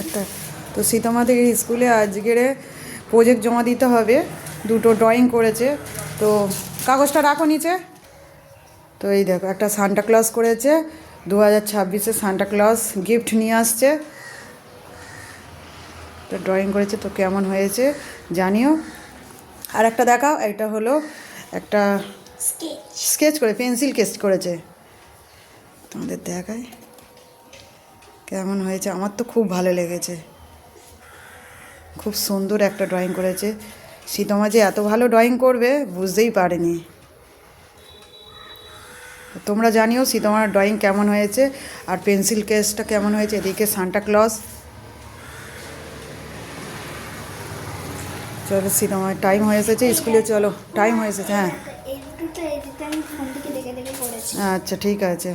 একটা তো সীতামাদের স্কুলে আজকের প্রজেক্ট জমা দিতে হবে, দুটো ড্রয়িং করেছে। তো কাগজটা রাখো নিচে। তো এই দেখো একটা সান্টা ক্লজ করেছে, 2026-এ সান্টা ক্লজ গিফট নিয়ে আসছে। তো ড্রয়িং করেছে, তো কেমন হয়েছে জানিও। আর একটা দেখাও, এটা হলো একটা স্কেচ করে, পেন্সিল স্কেচ করেছে, তোমাদের দেখায় কেমন হয়েছে। আমার তো খুব ভালো লেগেছে, খুব সুন্দর একটা ড্রয়িং করেছে। সীতামা যে এত ভালো ড্রয়িং করবে বুঝতেই পারেনি। তোমরা জানিও সীতামার ড্রয়িং কেমন হয়েছে আর পেন্সিল কেসটা কেমন হয়েছে। এদিকে সান্টা ক্লজ। চলো সীতামার টাইম হয়ে এসেছে, স্কুলে চলো, টাইম হয়ে এসেছে। হ্যাঁ আচ্ছা ঠিক আছে।